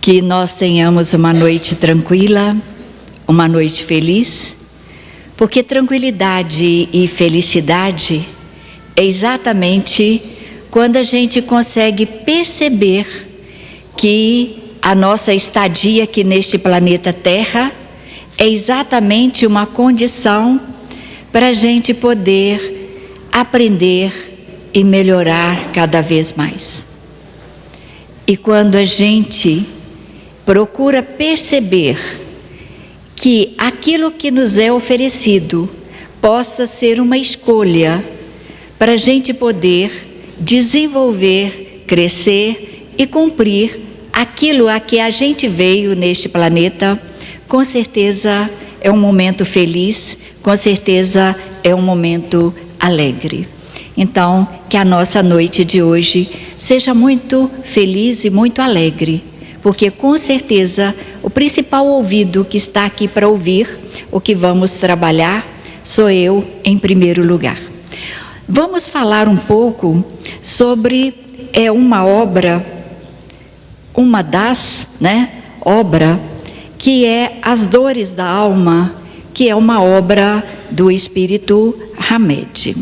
Que nós tenhamos uma noite tranquila, uma noite feliz, porque tranquilidade e felicidade é exatamente quando a gente consegue perceber que a nossa estadia aqui neste planeta Terra é exatamente uma condição para a gente poder aprender e melhorar cada vez mais. E quando a gente procura perceber que aquilo que nos é oferecido possa ser uma escolha para a gente poder desenvolver, crescer e cumprir aquilo a que a gente veio neste planeta, com certeza é um momento feliz, com certeza é um momento alegre. Então, que a nossa noite de hoje seja muito feliz e muito alegre, porque com certeza o principal ouvido que está aqui para ouvir o que vamos trabalhar sou eu em primeiro lugar. Vamos falar um pouco sobre uma obra, uma das obra que é As Dores da Alma, que é uma obra do Espírito Hamed.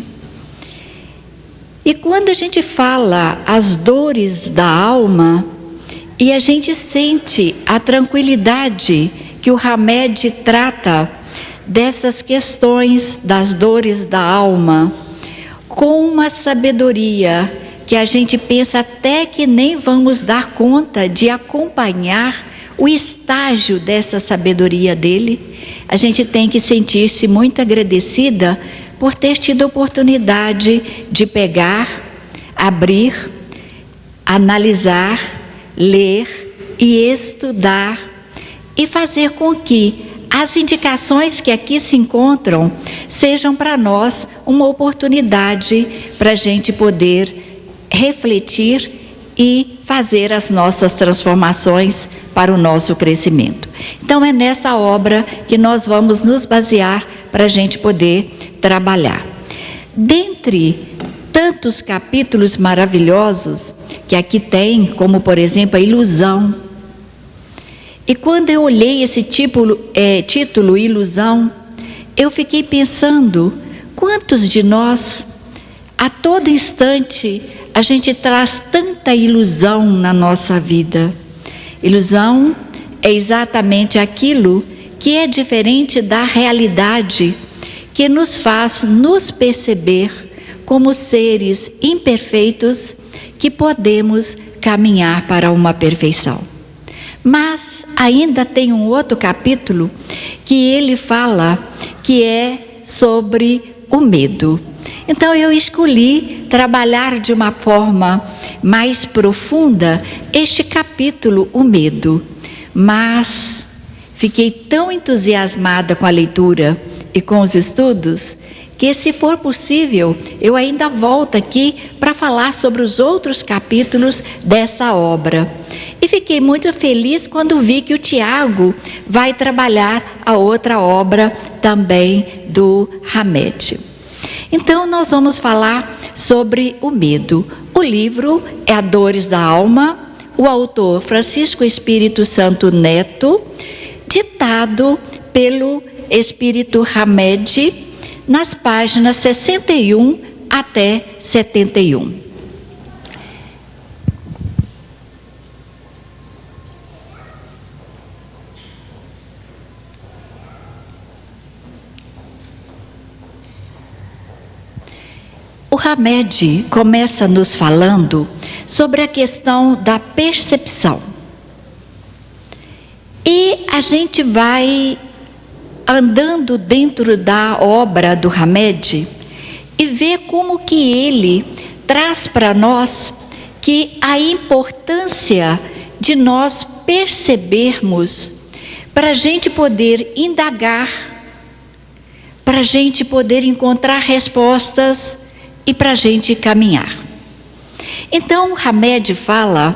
E quando a gente fala as dores da alma, e a gente sente a tranquilidade que o Hamed trata dessas questões das dores da alma, com uma sabedoria que a gente pensa até que nem vamos dar conta de acompanhar o estágio dessa sabedoria dele, a gente tem que sentir-se muito agradecida por ter tido a oportunidade de pegar, abrir, analisar, ler e estudar e fazer com que as indicações que aqui se encontram sejam para nós uma oportunidade para a gente poder refletir e fazer as nossas transformações para o nosso crescimento. Então é nessa obra que nós vamos nos basear para a gente poder trabalhar. Dentre tantos capítulos maravilhosos que aqui tem, como por exemplo a ilusão. E quando eu olhei esse título ilusão, eu fiquei pensando, quantos de nós, a todo instante, a gente traz tanta ilusão na nossa vida. Ilusão é exatamente aquilo que é diferente da realidade, que nos faz nos perceber como seres imperfeitos que podemos caminhar para uma perfeição. Mas ainda tem um outro capítulo que ele fala que é sobre o medo. Então eu escolhi trabalhar de uma forma mais profunda este capítulo, o medo. Mas fiquei tão entusiasmada com a leitura e com os estudos, que se for possível, eu ainda volto aqui para falar sobre os outros capítulos dessa obra. E fiquei muito feliz quando vi que o Tiago vai trabalhar a outra obra também do Hamed. Então nós vamos falar sobre o medo. O livro é As Dores da Alma, o autor Francisco Espírito Santo Neto, ditado pelo Espírito Hamed, nas páginas 61 até 71. O Hamed começa nos falando sobre a questão da percepção. E a gente vai andando dentro da obra do Hamed e ver como que ele traz para nós que a importância de nós percebermos para a gente poder indagar, para a gente poder encontrar respostas e para a gente caminhar. Então o Hamed fala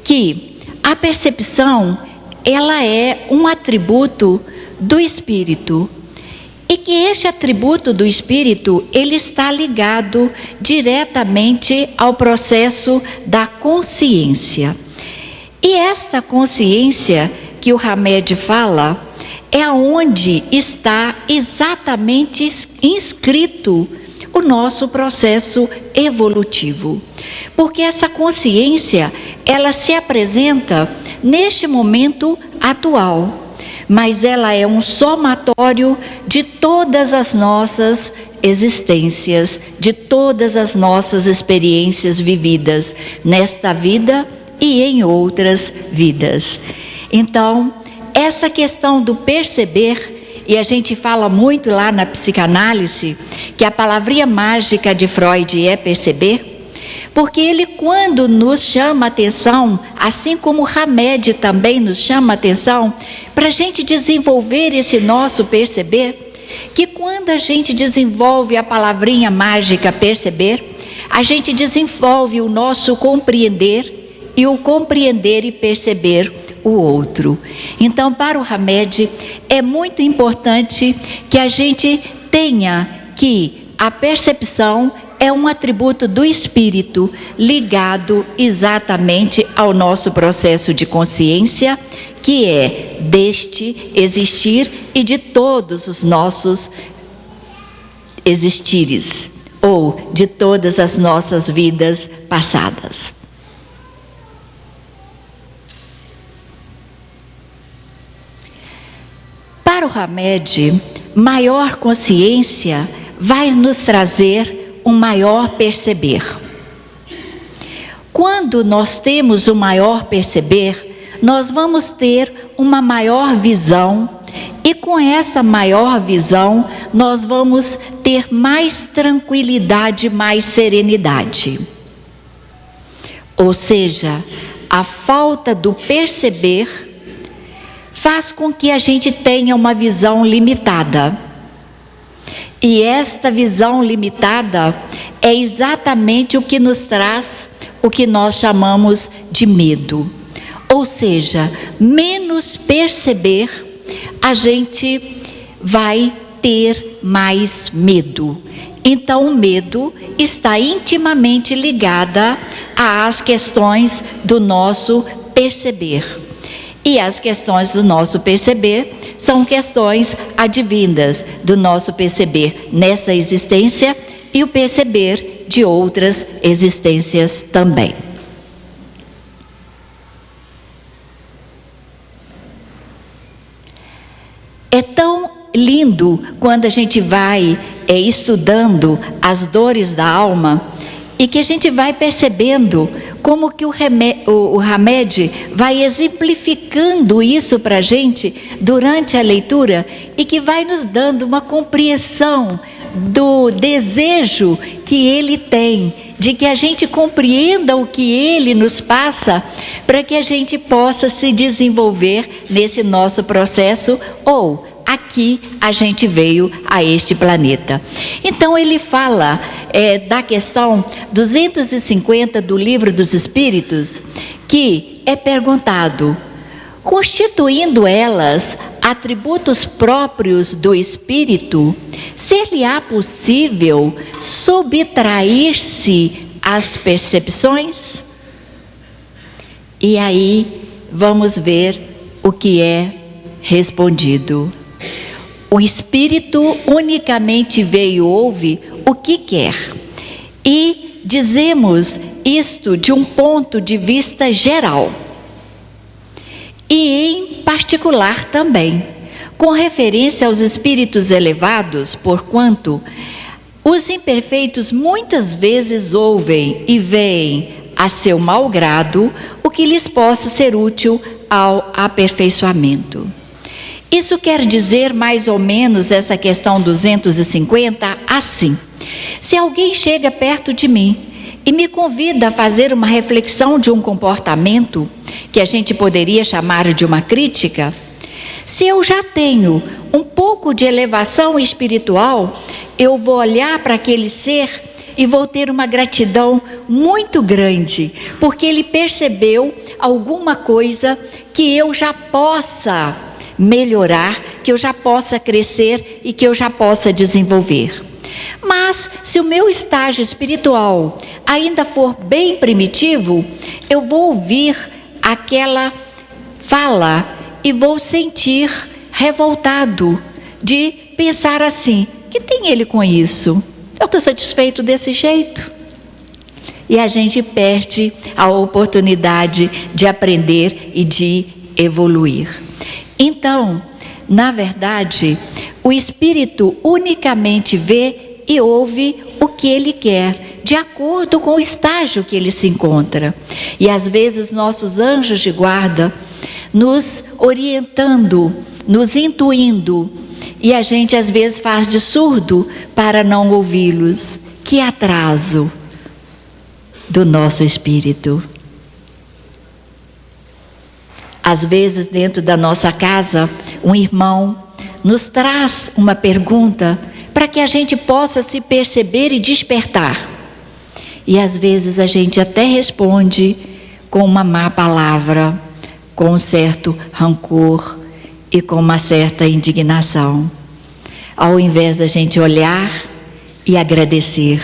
que a percepção ela é um atributo do espírito e que este atributo do espírito ele está ligado diretamente ao processo da consciência. E esta consciência que o Hamed fala é onde está exatamente inscrito o nosso processo evolutivo. Porque essa consciência, ela se apresenta neste momento atual, mas ela é um somatório de todas as nossas existências, de todas as nossas experiências vividas nesta vida e em outras vidas. Então, essa questão do perceber, e a gente fala muito lá na psicanálise, que a palavrinha mágica de Freud é perceber, porque ele, quando nos chama a atenção, assim como o Hamed também nos chama a atenção, para a gente desenvolver esse nosso perceber, que quando a gente desenvolve a palavrinha mágica perceber, a gente desenvolve o nosso compreender, e o compreender e perceber o outro. Então, para o Hamed, é muito importante que a gente tenha que a percepção é um atributo do espírito ligado exatamente ao nosso processo de consciência, que é deste existir e de todos os nossos existires, ou de todas as nossas vidas passadas. Para o Hamed, maior consciência vai nos trazer um maior perceber. Quando nós temos um maior perceber, nós vamos ter uma maior visão, e com essa maior visão, nós vamos ter mais tranquilidade, mais serenidade. Ou seja, a falta do perceber faz com que a gente tenha uma visão limitada. E esta visão limitada é exatamente o que nos traz o que nós chamamos de medo. Ou seja, menos perceber, a gente vai ter mais medo. Então, o medo está intimamente ligado às questões do nosso perceber. E as questões do nosso perceber são questões advindas do nosso perceber nessa existência e o perceber de outras existências também. É tão lindo quando a gente vai estudando as dores da alma e que a gente vai percebendo como que o Hamed vai exemplificando isso para a gente durante a leitura e que vai nos dando uma compreensão do desejo que ele tem, de que a gente compreenda o que ele nos passa, para que a gente possa se desenvolver nesse nosso processo, ou aqui a gente veio a este planeta. Então ele fala da questão 250 do Livro dos Espíritos, que é perguntado: constituindo elas atributos próprios do espírito, ser-lhe-á possível subtrair-se às percepções? E aí vamos ver o que é respondido. O espírito unicamente vê e ouve o que quer. E dizemos isto de um ponto de vista geral. E em particular também, com referência aos espíritos elevados, porquanto os imperfeitos muitas vezes ouvem e veem a seu mau grado o que lhes possa ser útil ao aperfeiçoamento. Isso quer dizer mais ou menos essa questão 250 assim: se alguém chega perto de mim e me convida a fazer uma reflexão de um comportamento que a gente poderia chamar de uma crítica, se eu já tenho um pouco de elevação espiritual, eu vou olhar para aquele ser e vou ter uma gratidão muito grande, porque ele percebeu alguma coisa que eu já possa melhorar, que eu já possa crescer e que eu já possa desenvolver. Mas se o meu estágio espiritual ainda for bem primitivo, eu vou ouvir aquela fala e vou sentir revoltado de pensar assim: que tem ele com isso? Eu estou satisfeito desse jeito. E a gente perde a oportunidade de aprender e de evoluir. Então, na verdade, o Espírito unicamente vê e ouve o que ele quer, de acordo com o estágio que ele se encontra. E às vezes nossos anjos de guarda nos orientando, nos intuindo, e a gente às vezes faz de surdo para não ouvi-los. Que atraso do nosso espírito. Às vezes, dentro da nossa casa, um irmão nos traz uma pergunta para que a gente possa se perceber e despertar. E às vezes a gente até responde com uma má palavra, com um certo rancor e com uma certa indignação, ao invés da gente olhar e agradecer,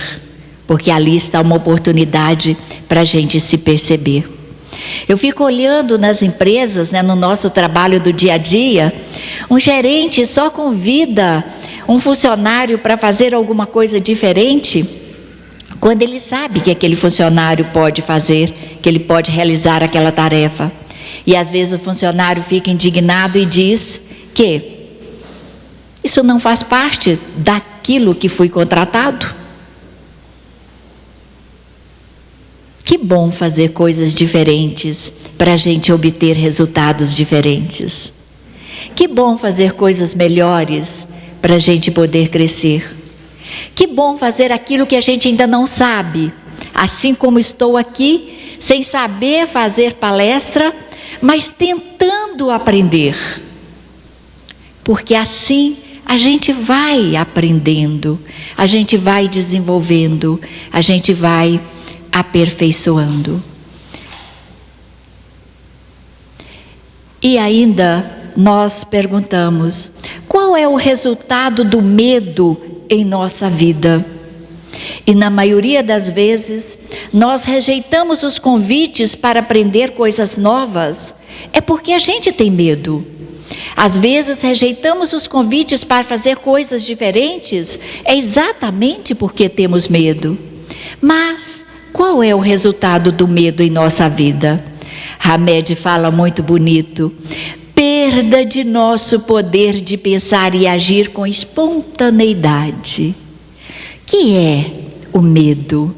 porque ali está uma oportunidade para a gente se perceber. Eu fico olhando nas empresas, no nosso trabalho do dia a dia, um gerente só convida um funcionário para fazer alguma coisa diferente, quando ele sabe que aquele funcionário pode fazer, que ele pode realizar aquela tarefa. E às vezes o funcionário fica indignado e diz que isso não faz parte daquilo que fui contratado. Que bom fazer coisas diferentes para a gente obter resultados diferentes. Que bom fazer coisas melhores para a gente poder crescer. Que bom fazer aquilo que a gente ainda não sabe, assim como estou aqui, sem saber fazer palestra, mas tentando aprender. Porque assim a gente vai aprendendo, a gente vai desenvolvendo, a gente vai aperfeiçoando. E ainda nós perguntamos: qual é o resultado do medo em nossa vida? E na maioria das vezes, nós rejeitamos os convites para aprender coisas novas, é porque a gente tem medo. Às vezes rejeitamos os convites para fazer coisas diferentes, é exatamente porque temos medo. Mas qual é o resultado do medo em nossa vida? Hamed fala muito bonito: perda de nosso poder de pensar e agir com espontaneidade. Que é o medo?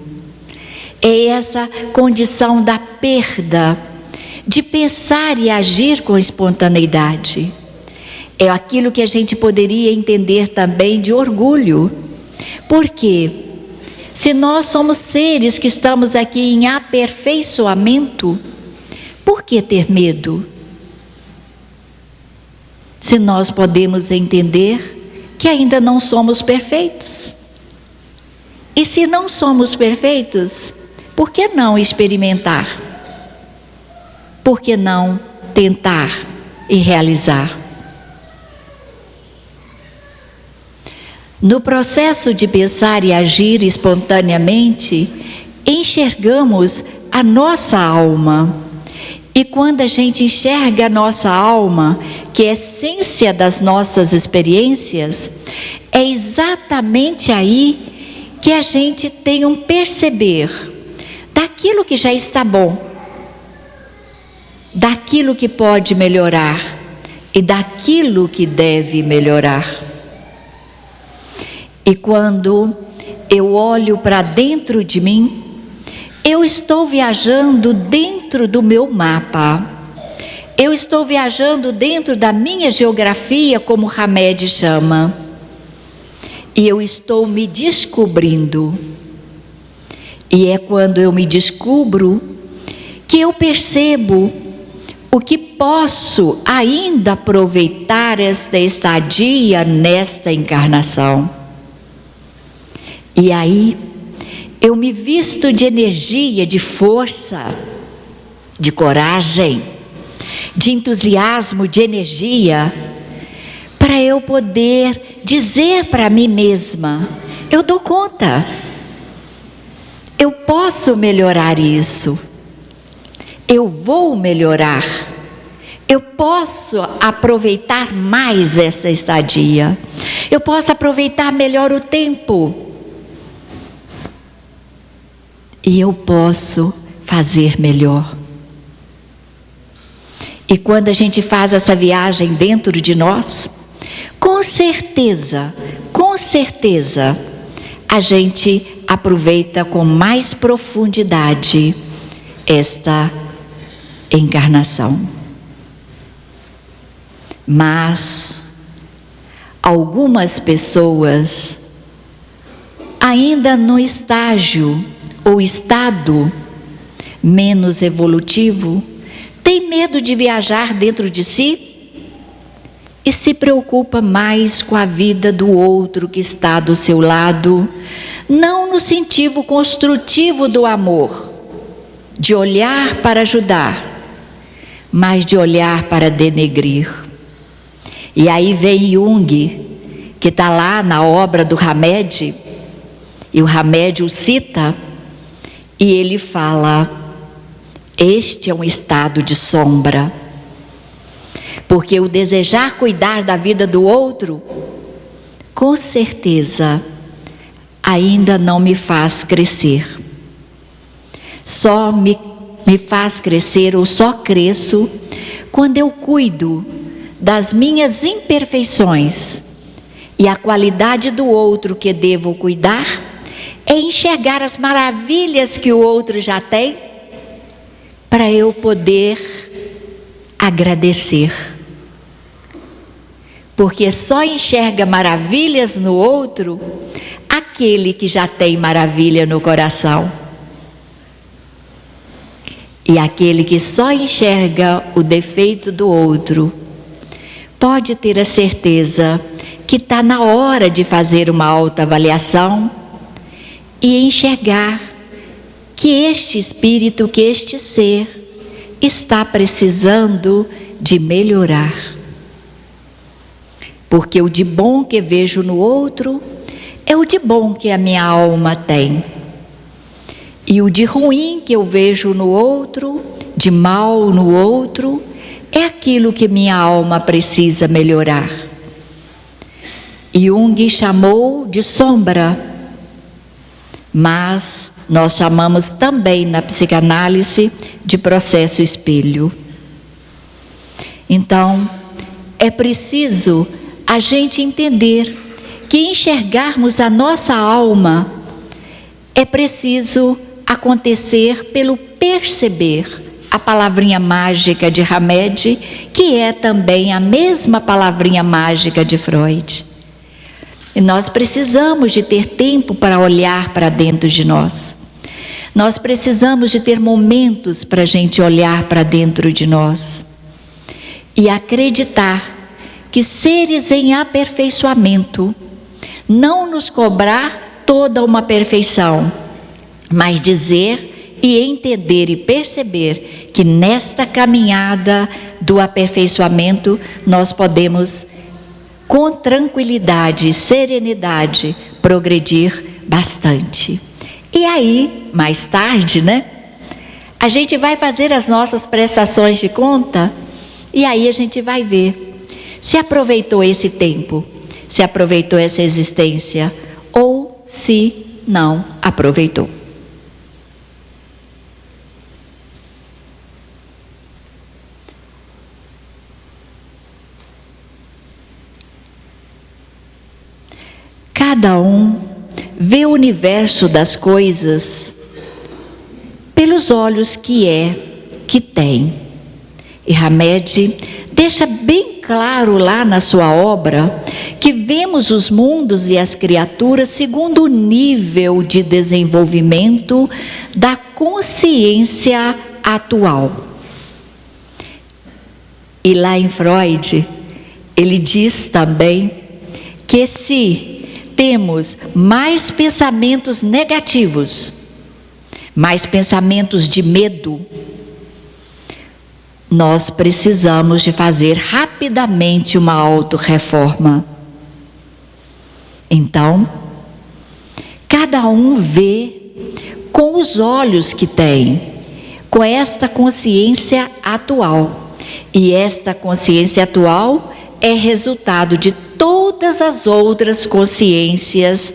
É essa condição da perda de pensar e agir com espontaneidade. É aquilo que a gente poderia entender também de orgulho. Por quê? Se nós somos seres que estamos aqui em aperfeiçoamento, por que ter medo? Se nós podemos entender que ainda não somos perfeitos. E se não somos perfeitos, por que não experimentar? Por que não tentar e realizar? No processo de pensar e agir espontaneamente, enxergamos a nossa alma. E quando a gente enxerga a nossa alma, que é a essência das nossas experiências, é exatamente aí que a gente tem um perceber daquilo que já está bom, daquilo que pode melhorar e daquilo que deve melhorar. E quando eu olho para dentro de mim, eu estou viajando dentro do meu mapa. Eu estou viajando dentro da minha geografia, como Hamed chama. E eu estou me descobrindo. E é quando eu me descubro que eu percebo o que posso ainda aproveitar esta estadia nesta encarnação. E aí eu me visto de energia, de força, de coragem, de entusiasmo, de energia, para eu poder dizer para mim mesma: eu dou conta, eu posso melhorar isso, eu vou melhorar. Eu posso aproveitar mais essa estadia. Eu posso aproveitar melhor o tempo. E eu posso fazer melhor. E quando a gente faz essa viagem dentro de nós, com certeza, a gente aproveita com mais profundidade esta encarnação. Mas algumas pessoas, ainda no estágio ou estado menos evolutivo, têm medo de viajar dentro de si e se preocupa mais com a vida do outro que está do seu lado, não no sentido construtivo do amor, de olhar para ajudar, mas de olhar para denegrir. E aí vem Jung, que está lá na obra do Hamed, e o Hamed o cita, e ele fala: este é um estado de sombra, porque o desejar cuidar da vida do outro, com certeza, ainda não me faz crescer. Só me faz crescer, ou só cresço, quando eu cuido das minhas imperfeições. E a qualidade do outro que devo cuidar é enxergar as maravilhas que o outro já tem, para eu poder agradecer. Porque só enxerga maravilhas no outro aquele que já tem maravilha no coração. E aquele que só enxerga o defeito do outro, pode ter a certeza que está na hora de fazer uma autoavaliação e enxergar que este espírito, que este ser, está precisando de melhorar. Porque o de bom que vejo no outro é o de bom que a minha alma tem. E o de ruim que eu vejo no outro, de mal no outro, é aquilo que minha alma precisa melhorar. Jung chamou de sombra, mas nós chamamos também na psicanálise de processo espelho. Então, é preciso a gente entender que enxergarmos a nossa alma é preciso acontecer pelo perceber, a palavrinha mágica de Hamed, que é também a mesma palavrinha mágica de Freud. E nós precisamos de ter tempo para olhar para dentro de nós. Nós precisamos de ter momentos para a gente olhar para dentro de nós. E acreditar que seres em aperfeiçoamento, não nos cobrar toda uma perfeição, mas dizer e entender e perceber que nesta caminhada do aperfeiçoamento nós podemos, com tranquilidade e serenidade, progredir bastante. E aí, mais tarde, a gente vai fazer as nossas prestações de conta e aí a gente vai ver se aproveitou esse tempo, se aproveitou essa existência ou se não aproveitou. Cada um vê o universo das coisas pelos olhos que tem. E Hamed deixa bem claro lá na sua obra que vemos os mundos e as criaturas segundo o nível de desenvolvimento da consciência atual. E lá em Freud, ele diz também que se temos mais pensamentos negativos, mais pensamentos de medo, nós precisamos de fazer rapidamente uma autorreforma. Então, cada um vê com os olhos que tem, com esta consciência atual. E esta consciência atual é resultado de todas as outras consciências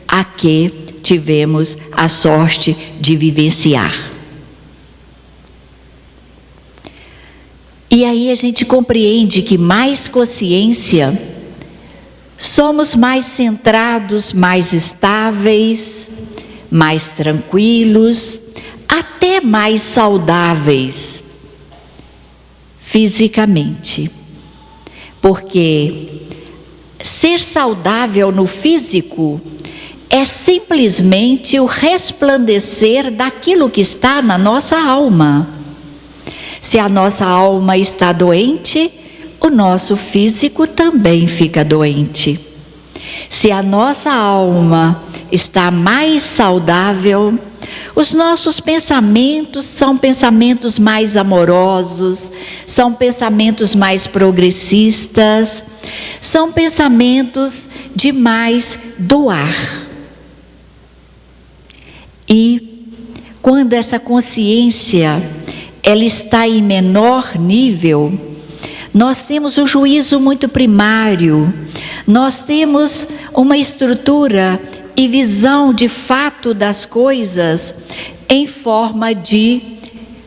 a que tivemos a sorte de vivenciar. E aí a gente compreende que mais consciência, somos mais centrados, mais estáveis, mais tranquilos, até mais saudáveis fisicamente. Porque ser saudável no físico é simplesmente o resplandecer daquilo que está na nossa alma. Se a nossa alma está doente, o nosso físico também fica doente. Se a nossa alma está mais saudável, os nossos pensamentos são pensamentos mais amorosos, são pensamentos mais progressistas, são pensamentos de mais doar. E quando essa consciência ela está em menor nível, nós temos um juízo muito primário, nós temos uma estrutura e visão de fato das coisas em forma de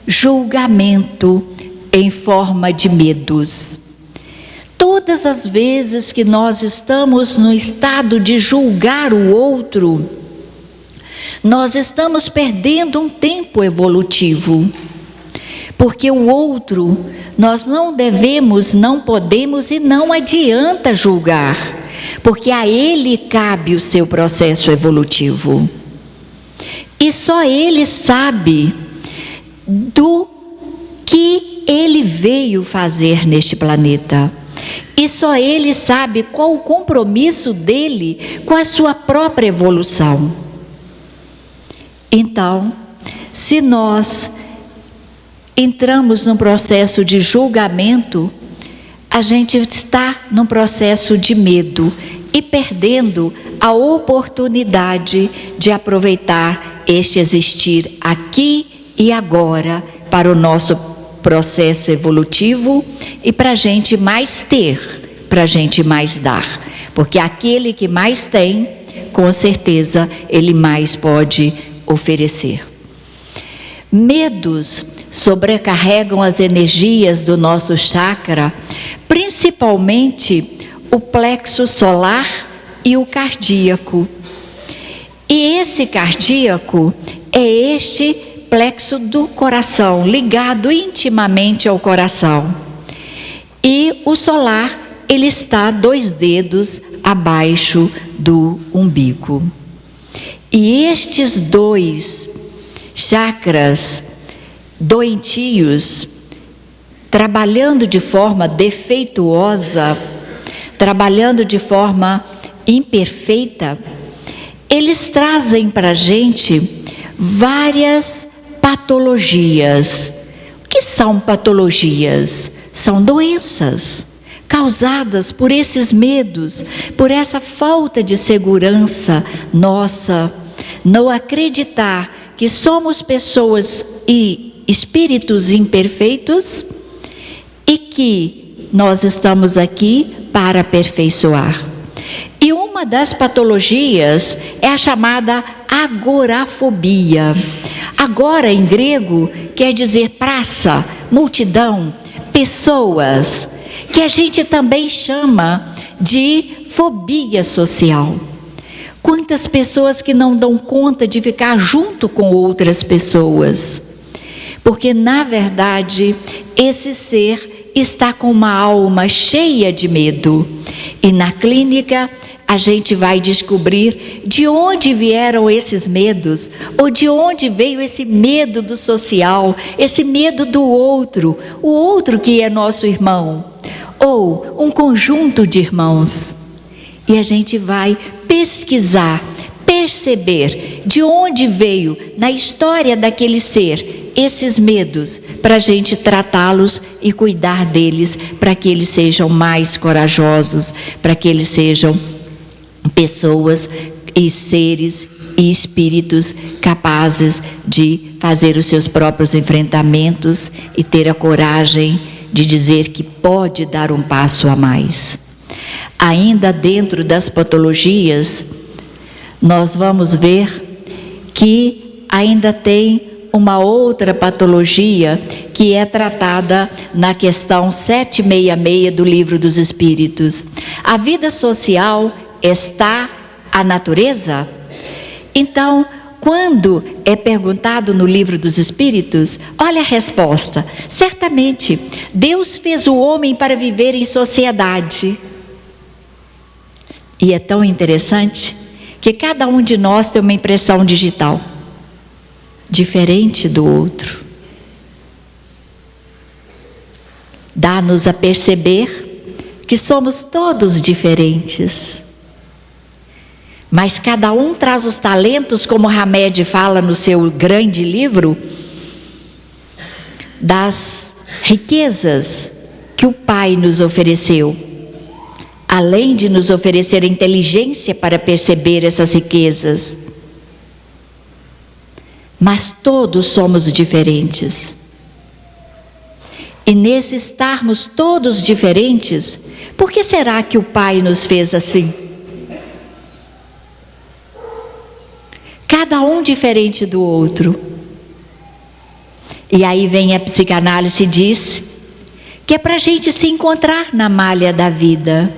julgamento, em forma de medos. Todas as vezes que nós estamos no estado de julgar o outro, nós estamos perdendo um tempo evolutivo. Porque o outro, nós não devemos, não podemos e não adianta julgar, porque a ele cabe o seu processo evolutivo. E só ele sabe do que ele veio fazer neste planeta. E só ele sabe qual o compromisso dele com a sua própria evolução. Então, se nós entramos num processo de julgamento, a gente está num processo de medo e perdendo a oportunidade de aproveitar este existir aqui e agora para o nosso processo evolutivo e para a gente mais ter, para a gente mais dar. Porque aquele que mais tem, com certeza, ele mais pode oferecer. Medos sobrecarregam as energias do nosso chakra, principalmente o plexo solar e o cardíaco. E esse cardíaco é este plexo do coração, ligado intimamente ao coração. E o solar, ele está 2 dedos abaixo do umbigo. E estes 2 chakras doentios, trabalhando de forma defeituosa, trabalhando de forma imperfeita, eles trazem para a gente várias patologias. O que são patologias? São doenças causadas por esses medos, por essa falta de segurança nossa, não acreditar que somos pessoas e espíritos imperfeitos e que nós estamos aqui para aperfeiçoar. E uma das patologias é a chamada agorafobia. Agora, em grego, quer dizer praça, multidão, pessoas, que a gente também chama de fobia social. Quantas pessoas que não dão conta de ficar junto com outras pessoas? Porque, na verdade, esse ser está com uma alma cheia de medo. E na clínica, a gente vai descobrir de onde vieram esses medos, ou de onde veio esse medo do social, esse medo do outro, o outro que é nosso irmão, ou um conjunto de irmãos. E a gente vai pesquisar, perceber de onde veio na história daquele ser esses medos, para a gente tratá-los e cuidar deles, para que eles sejam mais corajosos, para que eles sejam pessoas e seres e espíritos capazes de fazer os seus próprios enfrentamentos e ter a coragem de dizer que pode dar um passo a mais. Ainda dentro das patologias, nós vamos ver que ainda tem uma outra patologia que é tratada na questão 766 do Livro dos Espíritos. A vida social está à natureza? Então, quando é perguntado no Livro dos Espíritos, olha a resposta: certamente, Deus fez o homem para viver em sociedade. E é tão interessante que cada um de nós tem uma impressão digital, diferente do outro. Dá-nos a perceber que somos todos diferentes. Mas cada um traz os talentos, como Hamed fala no seu grande livro, das riquezas que o Pai nos ofereceu. Além de nos oferecer inteligência para perceber essas riquezas. Mas todos somos diferentes. E nesse estarmos todos diferentes, por que será que o Pai nos fez assim? Cada um diferente do outro. E aí vem a psicanálise e diz que é para a gente se encontrar na malha da vida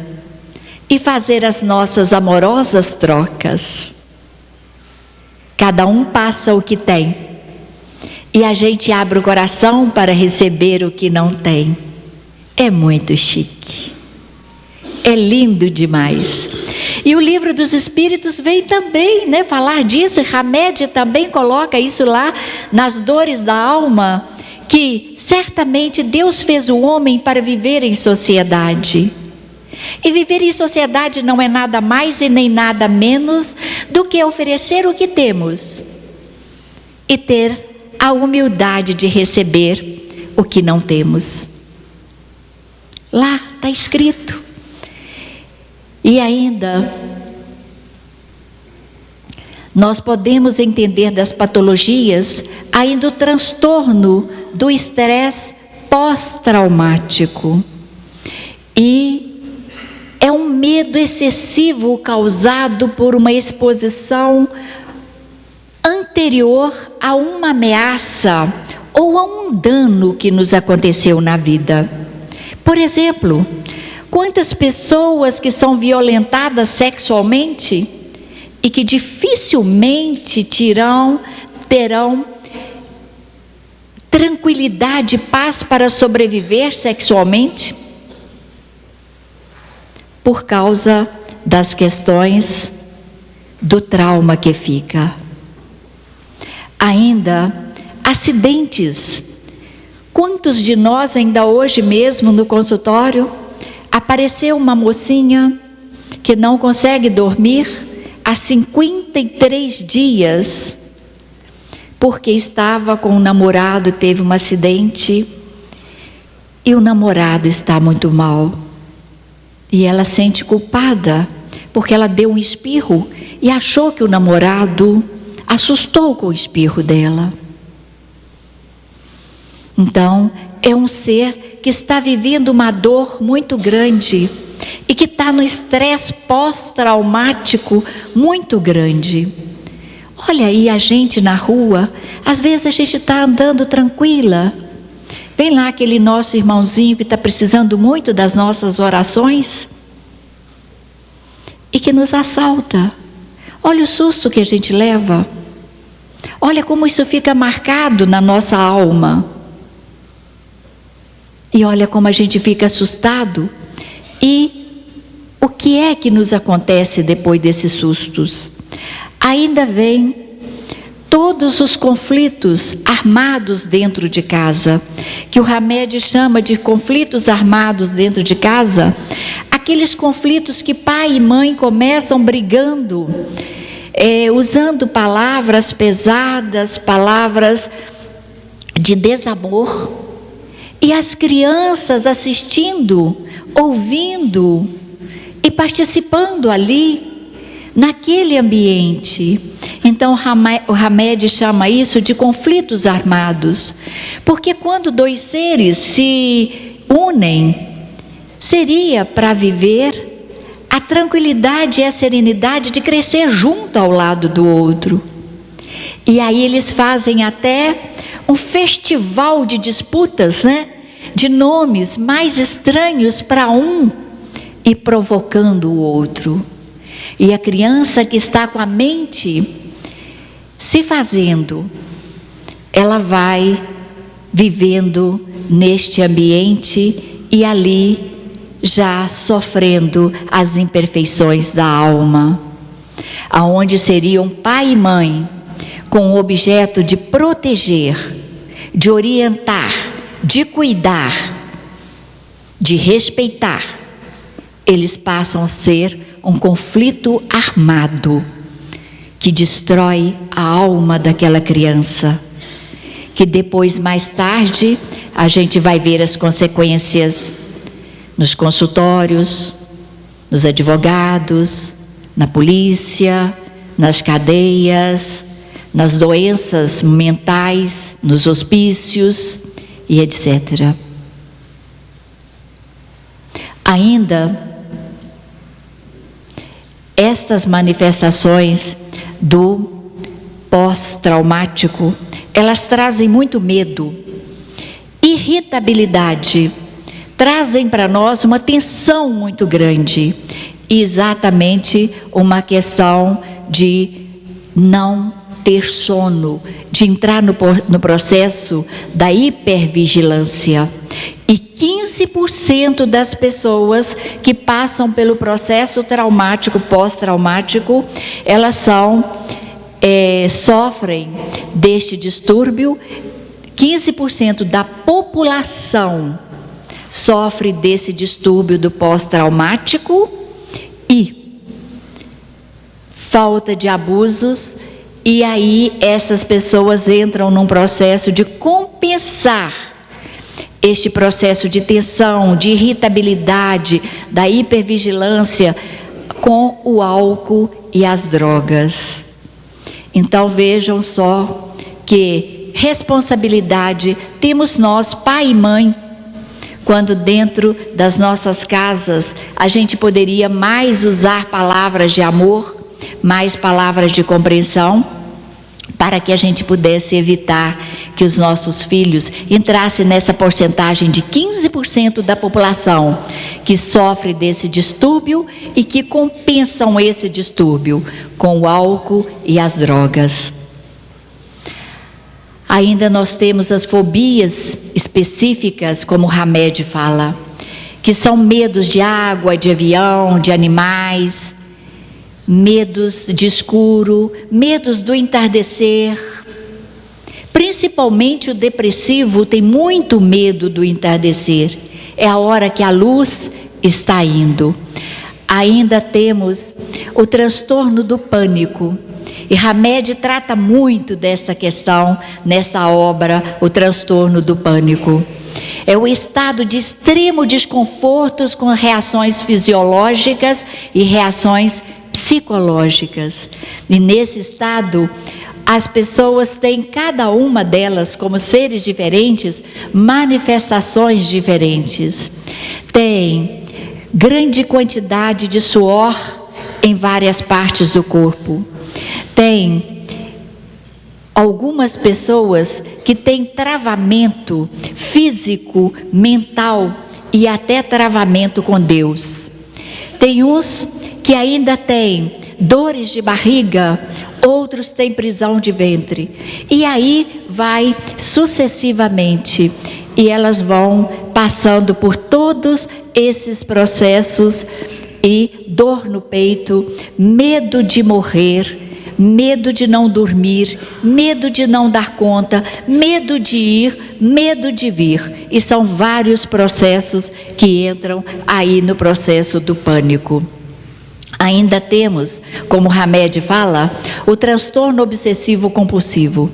e fazer as nossas amorosas trocas. Cada um passa o que tem e a gente abre o coração para receber o que não tem. É muito chique, é lindo demais. E o Livro dos Espíritos vem também, falar disso, e Hamed também coloca isso lá nas Dores da Alma, que certamente Deus fez o homem para viver em sociedade. E viver em sociedade não é nada mais e nem nada menos do que oferecer o que temos e ter a humildade de receber o que não temos. Lá está escrito. E ainda, nós podemos entender das patologias ainda o transtorno do estresse pós-traumático. E é um medo excessivo causado por uma exposição anterior a uma ameaça ou a um dano que nos aconteceu na vida. Por exemplo, quantas pessoas que são violentadas sexualmente e que dificilmente terão tranquilidade e paz para sobreviver sexualmente? Por causa das questões do trauma que fica. Ainda, acidentes. Quantos de nós ainda hoje mesmo no consultório, apareceu uma mocinha que não consegue dormir há 53 dias, porque estava com um namorado, teve um acidente, e o namorado está muito mal. E ela sente culpada, porque ela deu um espirro e achou que o namorado assustou com o espirro dela. Então, é um ser que está vivendo uma dor muito grande e que está no estresse pós-traumático muito grande. Olha aí a gente na rua, às vezes a gente está andando tranquila. Vem lá aquele nosso irmãozinho que está precisando muito das nossas orações e que nos assalta. Olha o susto que a gente leva. Olha como isso fica marcado na nossa alma. E olha como a gente fica assustado. E o que é que nos acontece depois desses sustos? Ainda vem todos os conflitos armados dentro de casa, que o Hamed chama de conflitos armados dentro de casa, aqueles conflitos que pai e mãe começam brigando, usando palavras pesadas, palavras de desamor, e as crianças assistindo, ouvindo e participando ali naquele ambiente. Então o Hamed chama isso de conflitos armados, porque quando dois seres se unem, seria para viver a tranquilidade e a serenidade de crescer junto ao lado do outro. E aí eles fazem até um festival de disputas, né? De nomes mais estranhos para um e provocando o outro. E a criança que está com a mente se fazendo, ela vai vivendo neste ambiente e ali já sofrendo as imperfeições da alma, aonde seriam pai e mãe com o objeto de proteger, de orientar, de cuidar, de respeitar. Eles passam a ser um conflito armado que destrói a alma daquela criança, que depois, mais tarde, a gente vai ver as consequências nos consultórios, nos advogados, na polícia, nas cadeias, nas doenças mentais, nos hospícios e etc. Ainda, estas manifestações do pós-traumático, elas trazem muito medo, irritabilidade, trazem para nós uma tensão muito grande, exatamente uma questão de não ter sono, de entrar no processo da hipervigilância. E 15% das pessoas que passam pelo processo traumático, pós-traumático, elas sofrem deste distúrbio. 15% da população sofre desse distúrbio do pós-traumático e falta de abusos. E aí essas pessoas entram num processo de compensar este processo de tensão, de irritabilidade, da hipervigilância com o álcool e as drogas. Então vejam só que responsabilidade temos nós, pai e mãe, quando dentro das nossas casas a gente poderia mais usar palavras de amor, mais palavras de compreensão, para que a gente pudesse evitar que os nossos filhos entrassem nessa porcentagem de 15% da população que sofre desse distúrbio e que compensam esse distúrbio com o álcool e as drogas. Ainda nós temos as fobias específicas, como o Hamed fala, que são medos de água, de avião, de animais, medos de escuro, medos do entardecer. Principalmente o depressivo tem muito medo do entardecer. É a hora que a luz está indo. Ainda temos o transtorno do pânico. E Hamed trata muito dessa questão nesta obra, o transtorno do pânico. É o estado de extremo desconforto com reações fisiológicas e reações psicológicas. E nesse estado, as pessoas têm, cada uma delas, como seres diferentes, manifestações diferentes. Tem grande quantidade de suor em várias partes do corpo. Tem algumas pessoas que têm travamento físico, mental e até travamento com Deus. Tem uns que ainda têm dores de barriga, outros têm prisão de ventre. E aí vai sucessivamente. E elas vão passando por todos esses processos e dor no peito, medo de morrer, medo de não dormir, medo de não dar conta, medo de ir, medo de vir. E são vários processos que entram aí no processo do pânico. Ainda temos, como Hamed fala, o transtorno obsessivo compulsivo.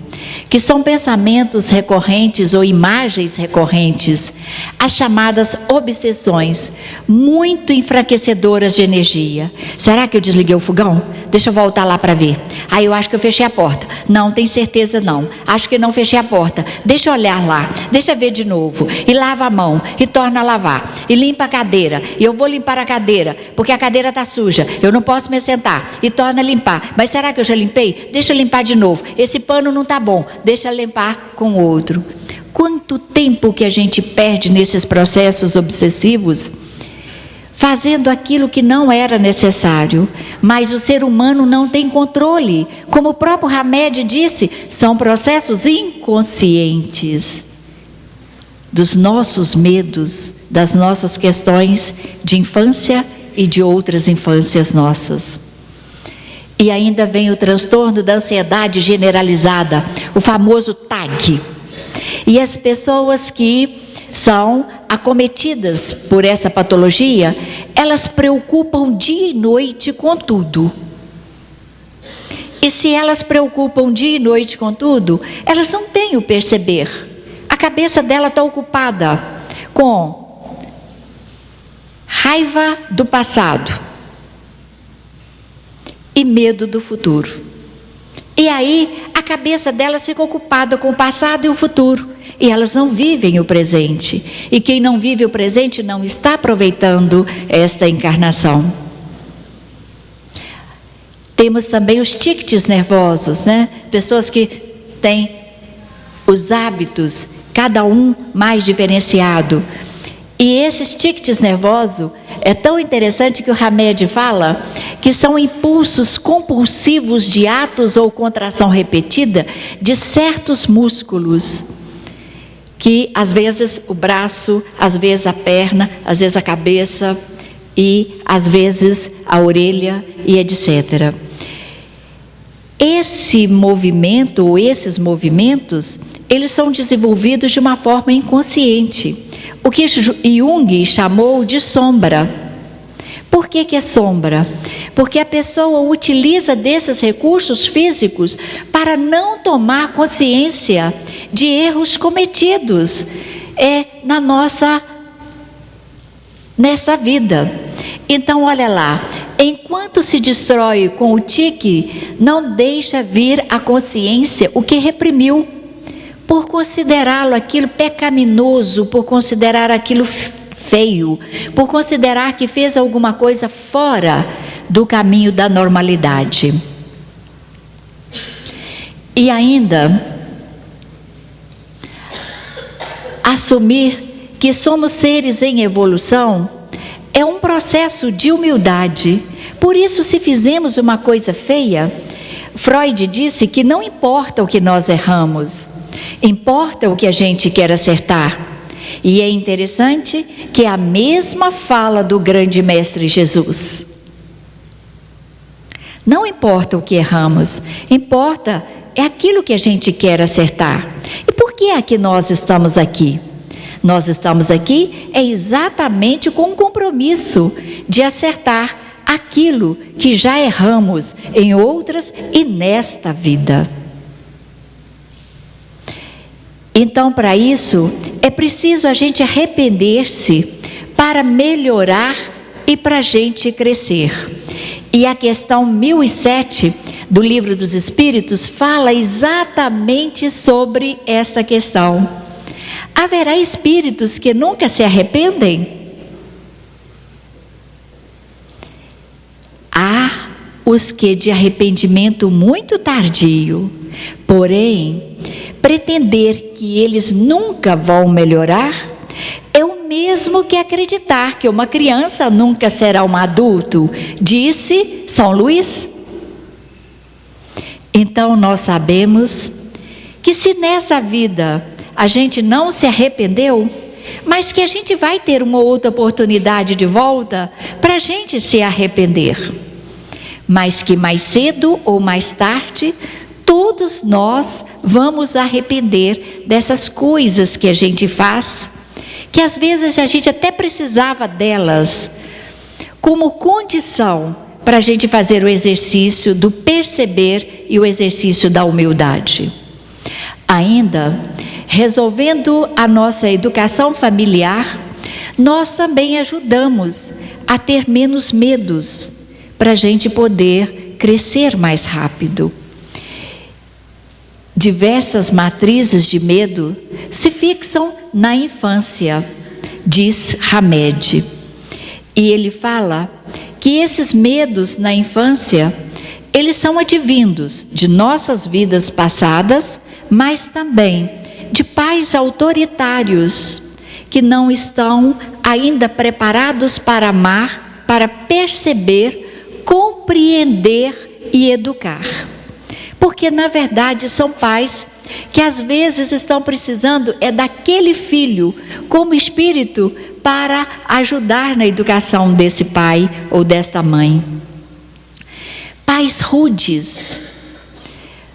que são pensamentos recorrentes ou imagens recorrentes, as chamadas obsessões, muito enfraquecedoras de energia. Será que eu desliguei o fogão? Deixa eu voltar lá para ver. Aí eu acho que eu fechei a porta. Não, tem certeza não. Acho que não fechei a porta. Deixa eu olhar lá, deixa eu ver de novo. E lava a mão, e torna a lavar. E limpa a cadeira. E eu vou limpar a cadeira, porque a cadeira está suja. Eu não posso me sentar. E torna a limpar. Mas será que eu já limpei? Deixa eu limpar de novo. Esse pano não está bom. Deixa eu limpar com outro. Quanto tempo que a gente perde nesses processos obsessivos, fazendo aquilo que não era necessário, mas o ser humano não tem controle. Como o próprio Hamed disse, são processos inconscientes dos nossos medos, das nossas questões de infância e de outras infâncias nossas. E ainda vem o transtorno da ansiedade generalizada, o famoso TAG. E as pessoas que são acometidas por essa patologia, elas preocupam dia e noite com tudo. E se elas preocupam dia e noite com tudo, elas não têm o perceber. A cabeça dela está ocupada com raiva do passado e medo do futuro. E aí a cabeça delas fica ocupada com o passado e o futuro. E elas não vivem o presente. E quem não vive o presente não está aproveitando esta encarnação. Temos também os tics nervosos, né? Pessoas que têm os hábitos, cada um mais diferenciado. E esses tics nervosos, é tão interessante que o Hamed fala que são impulsos compulsivos de atos ou contração repetida de certos músculos. Que às vezes o braço, às vezes a perna, às vezes a cabeça e às vezes a orelha e etc. Esse movimento ou esses movimentos, eles são desenvolvidos de uma forma inconsciente. O que Jung chamou de sombra. Por que é sombra? Porque a pessoa utiliza desses recursos físicos para não tomar consciência de erros cometidos nessa vida. Então, olha lá, enquanto se destrói com o tique, não deixa vir à consciência o que reprimiu, por considerá-lo aquilo pecaminoso, por considerar aquilo feio, por considerar que fez alguma coisa fora do caminho da normalidade. E ainda assumir que somos seres em evolução é um processo de humildade. Por isso, se fizemos uma coisa feia, Freud disse que não importa o que nós erramos, importa o que a gente quer acertar. E é interessante que é a mesma fala do grande mestre Jesus. Não importa o que erramos, importa é aquilo que a gente quer acertar. E por que é que nós estamos aqui? Nós estamos aqui exatamente com o compromisso de acertar aquilo que já erramos em outras e nesta vida. Então, para isso, é preciso a gente arrepender-se para melhorar e para a gente crescer. E a questão 1007 do Livro dos Espíritos fala exatamente sobre esta questão. Haverá espíritos que nunca se arrependem? Há os que de arrependimento muito tardio, porém, pretender que eles nunca vão melhorar é o mesmo que acreditar que uma criança nunca será um adulto, disse São Luís. Então nós sabemos que se nessa vida a gente não se arrependeu, mas que a gente vai ter uma outra oportunidade de volta para a gente se arrepender. Mas que mais cedo ou mais tarde, todos nós vamos arrepender dessas coisas que a gente faz, que às vezes a gente até precisava delas, como condição para a gente fazer o exercício do perceber e o exercício da humildade. Ainda, resolvendo a nossa educação familiar, nós também ajudamos a ter menos medos, para a gente poder crescer mais rápido. Diversas matrizes de medo se fixam na infância, diz Hamed. E ele fala que esses medos na infância, eles são advindos de nossas vidas passadas, mas também de pais autoritários que não estão ainda preparados para amar, para perceber, compreender e educar. Porque na verdade são pais que às vezes estão precisando daquele filho como espírito para ajudar na educação desse pai ou desta mãe. Pais rudes,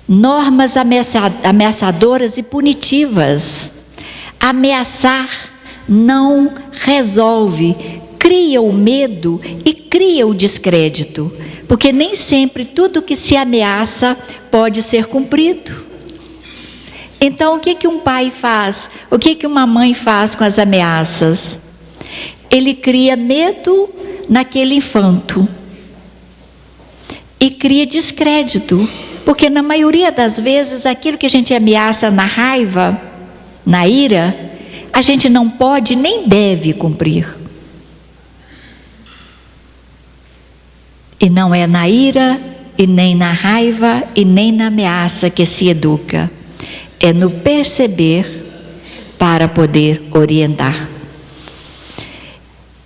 normas ameaçadoras e punitivas. Ameaçar não resolve, cria o medo e cria o descrédito, porque nem sempre tudo que se ameaça pode ser cumprido. Então, o que um pai faz? O que uma mãe faz com as ameaças? Ele cria medo naquele infanto e cria descrédito, porque na maioria das vezes aquilo que a gente ameaça na raiva, na ira, a gente não pode nem deve cumprir. E não é na ira, e nem na raiva, e nem na ameaça que se educa. É no perceber para poder orientar.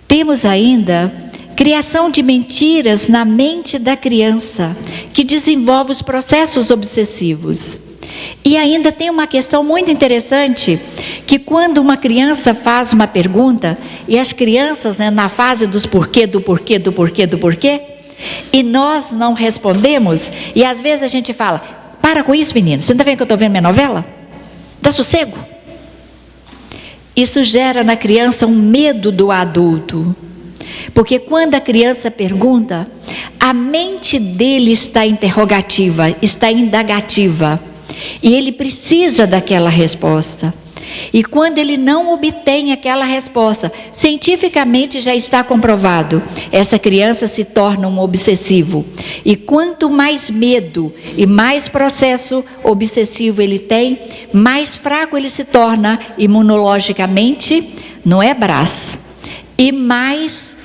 Temos ainda criação de mentiras na mente da criança, que desenvolve os processos obsessivos. E ainda tem uma questão muito interessante, que quando uma criança faz uma pergunta, e as crianças, na fase dos porquê, do porquê, do porquê, do porquê, e nós não respondemos, e às vezes a gente fala, para com isso menino, você não está vendo que eu estou vendo minha novela? Dá sossego. Isso gera na criança um medo do adulto, porque quando a criança pergunta, a mente dele está interrogativa, está indagativa, e ele precisa daquela resposta. E quando ele não obtém aquela resposta, cientificamente já está comprovado, essa criança se torna um obsessivo. E quanto mais medo e mais processo obsessivo ele tem, mais fraco ele se torna imunologicamente, não é Brás, e mais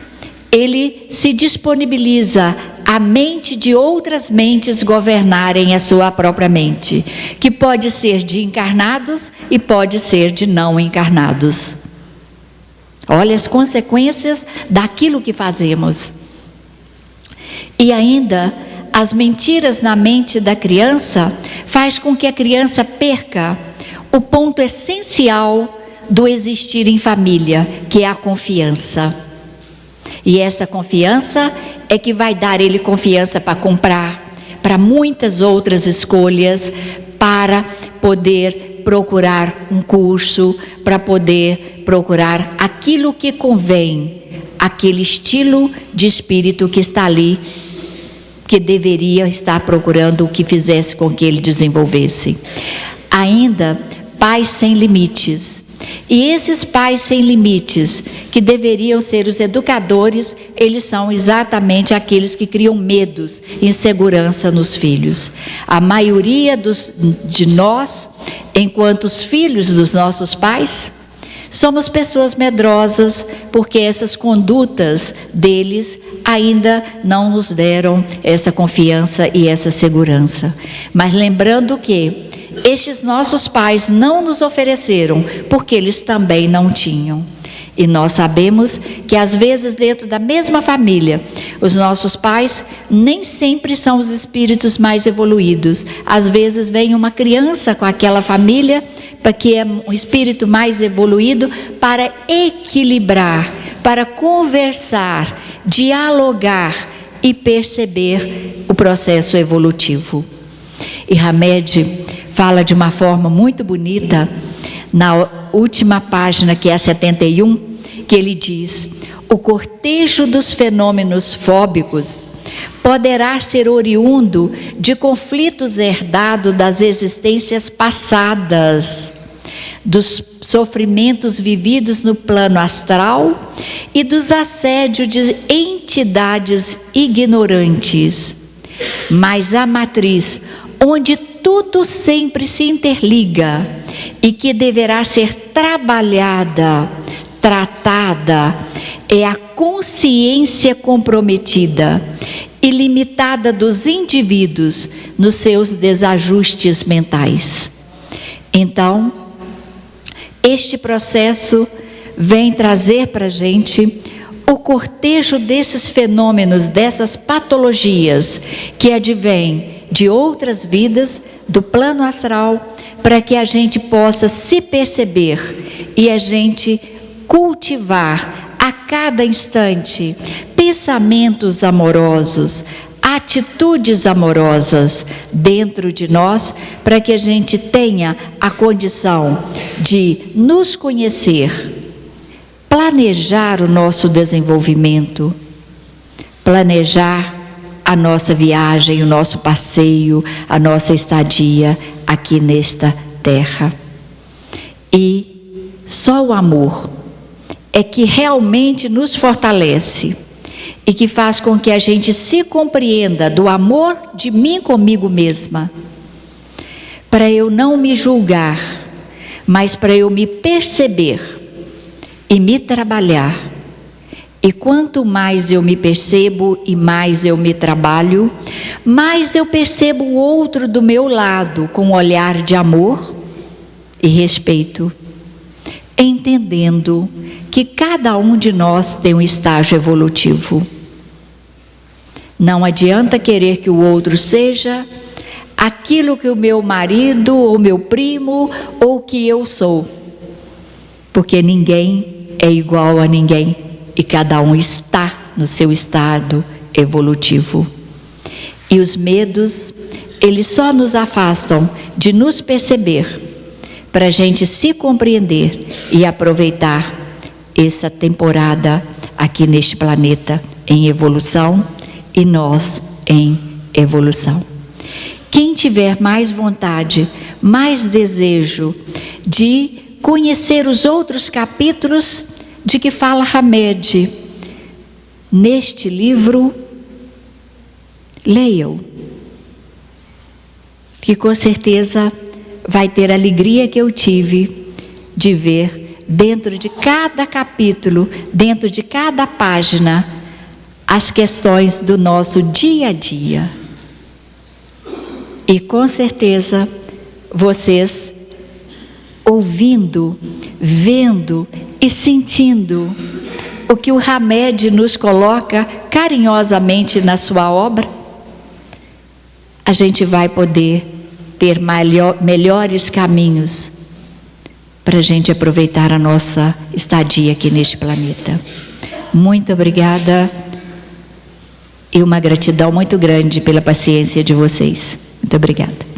ele se disponibiliza a mente de outras mentes governarem a sua própria mente, que pode ser de encarnados e pode ser de não encarnados. Olha as consequências daquilo que fazemos. E ainda, as mentiras na mente da criança faz com que a criança perca o ponto essencial do existir em família, que é a confiança. E essa confiança é que vai dar ele confiança para comprar, para muitas outras escolhas, para poder procurar um curso, para poder procurar aquilo que convém, aquele estilo de espírito que está ali, que deveria estar procurando o que fizesse com que ele desenvolvesse. Ainda, pais sem limites. E esses pais sem limites, que deveriam ser os educadores, eles são exatamente aqueles que criam medos, insegurança nos filhos. A maioria de nós, enquanto os filhos dos nossos pais, somos pessoas medrosas, porque essas condutas deles ainda não nos deram essa confiança e essa segurança. Mas lembrando que estes nossos pais não nos ofereceram, porque eles também não tinham. E nós sabemos que às vezes dentro da mesma família, os nossos pais nem sempre são os espíritos mais evoluídos. Às vezes vem uma criança com aquela família, que é um espírito mais evoluído, para equilibrar, para conversar, dialogar e perceber o processo evolutivo. E Hamed fala de uma forma muito bonita, na última página, que é a 71, que ele diz: o cortejo dos fenômenos fóbicos poderá ser oriundo de conflitos herdados das existências passadas, dos sofrimentos vividos no plano astral e dos assédios de entidades ignorantes. Mas a matriz, onde tudo sempre se interliga e que deverá ser trabalhada, tratada, é a consciência comprometida e limitada dos indivíduos nos seus desajustes mentais. Então, este processo vem trazer para a gente o cortejo desses fenômenos, dessas patologias que advêm de outras vidas, do plano astral, para que a gente possa se perceber e a gente cultivar a cada instante pensamentos amorosos, atitudes amorosas dentro de nós, para que a gente tenha a condição de nos conhecer, planejar o nosso desenvolvimento, planejar a nossa viagem, o nosso passeio, a nossa estadia aqui nesta terra. E só o amor é que realmente nos fortalece e que faz com que a gente se compreenda do amor de mim comigo mesma, para eu não me julgar, mas para eu me perceber e me trabalhar. E quanto mais eu me percebo e mais eu me trabalho, mais eu percebo o outro do meu lado com um olhar de amor e respeito, entendendo que cada um de nós tem um estágio evolutivo. Não adianta querer que o outro seja aquilo que o meu marido ou meu primo ou que eu sou, porque ninguém é igual a ninguém e cada um está no seu estado evolutivo. E os medos, eles só nos afastam de nos perceber, para a gente se compreender e aproveitar essa temporada aqui neste planeta em evolução e nós em evolução. Quem tiver mais vontade, mais desejo de conhecer os outros capítulos de que fala Hamed neste livro, leiam, que com certeza vai ter a alegria que eu tive de ver dentro de cada capítulo, dentro de cada página, as questões do nosso dia a dia. E com certeza vocês, ouvindo, vendo e sentindo o que o Hamed nos coloca carinhosamente na sua obra, a gente vai poder ter melhores caminhos para a gente aproveitar a nossa estadia aqui neste planeta. Muito obrigada e uma gratidão muito grande pela paciência de vocês. Muito obrigada.